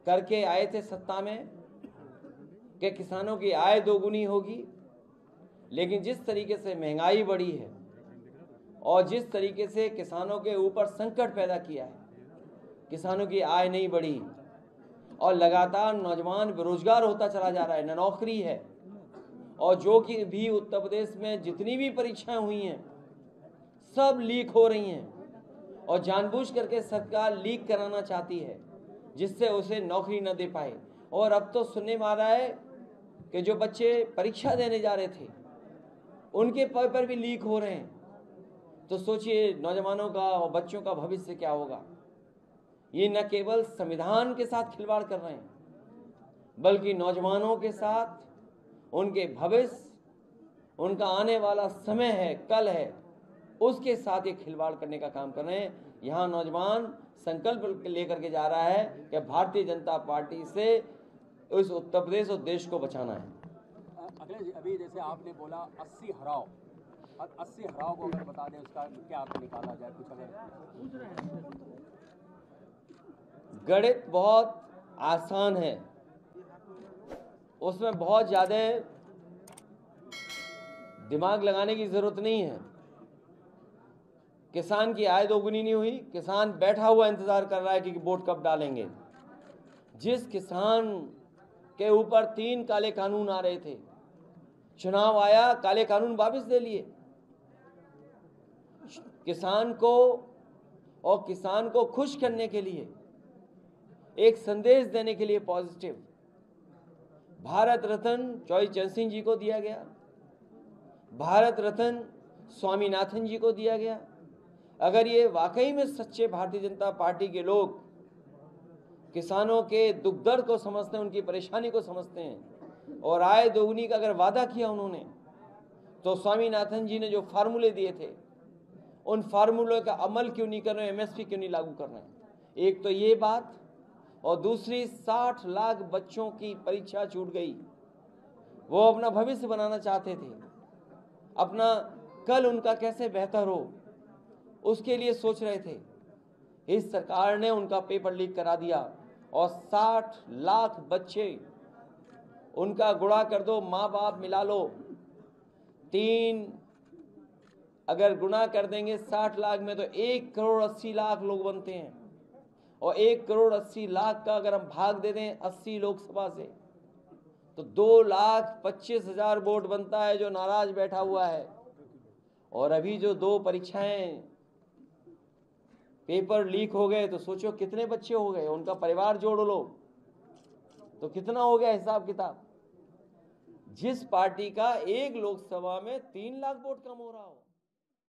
करके आए थे सत्ता में कि किसानों की आय दोगुनी होगी, लेकिन जिस तरीके से महंगाई बढ़ी है और जिस तरीके से किसानों के ऊपर संकट पैदा किया है, किसानों की आय नहीं बढ़ी और लगातार नौजवान बेरोजगार होता चला जा रहा है, न नौकरी है। और जो कि भी उत्तर प्रदेश में जितनी भी परीक्षाएं हुई हैं सब लीक हो रही हैं और जानबूझ करके सरकार लीक कराना चाहती है जिससे उसे नौकरी न दे पाए। और अब तो सुनने में आ रहा है कि जो बच्चे परीक्षा देने जा रहे थे उनके पेपर भी लीक हो रहे हैं। तो सोचिए नौजवानों का और बच्चों का भविष्य क्या होगा। ये न केवल संविधान के साथ खिलवाड़ कर रहे हैं बल्कि नौजवानों के साथ, उनके भविष्य, उनका आने वाला समय है, कल है, उसके साथ ये खिलवाड़ करने का काम कर रहे हैं। यहाँ नौजवान संकल्प लेकर के जा रहा है कि भारतीय जनता पार्टी से उस उत्तर प्रदेश और देश को बचाना है। अखिलेश जी, अभी जैसे आपने बोला 80 हराओ, 80 हराओ को अगर बता दें उसका क्या निकाला जाए, कुछ अगर गणित बहुत आसान है, उसमें बहुत ज़्यादा दिमाग लगाने की जरूरत नहीं है। किसान की आय दोगुनी नहीं हुई, किसान बैठा हुआ इंतजार कर रहा है कि वोट कब डालेंगे। जिस किसान के ऊपर 3 काले कानून आ रहे थे, चुनाव आया, काले कानून वापस ले लिए। किसान को और किसान को खुश करने के लिए, एक संदेश देने के लिए पॉजिटिव, भारत रत्न चौधरी चरण सिंह जी को दिया गया, भारत रत्न स्वामीनाथन जी को दिया गया। अगर ये वाकई में सच्चे भारतीय जनता पार्टी के लोग किसानों के दुख दर्द को समझते हैं, उनकी परेशानी को समझते हैं और आय दोगुनी का अगर वादा किया उन्होंने, तो स्वामीनाथन जी ने जो फार्मूले दिए थे उन फार्मूलों का अमल क्यों नहीं कर रहे, एमएसपी क्यों नहीं लागू कर रहे। एक तो ये बात, और दूसरी 60 लाख बच्चों की परीक्षा छूट गई। वो अपना भविष्य बनाना चाहते थे, अपना कल उनका कैसे बेहतर हो उसके लिए सोच रहे थे। इस सरकार ने उनका पेपर लीक करा दिया और 60 लाख बच्चे, उनका गुणा कर दो, माँ बाप मिला लो, 3 अगर गुणा कर देंगे 60 लाख में तो 1 करोड़ 80 लाख लोग बनते हैं। और 1 करोड़ 80 लाख का अगर हम भाग दे दें 80 लोकसभा से तो 2,25,000 वोट बनता है जो नाराज बैठा हुआ है। और अभी जो 2 परीक्षाएं पेपर लीक हो गए तो सोचो कितने बच्चे हो गए, उनका परिवार जोड़ लो तो कितना हो गया हिसाब किताब। जिस पार्टी का एक लोकसभा में 3 लाख वोट कम हो रहा हो।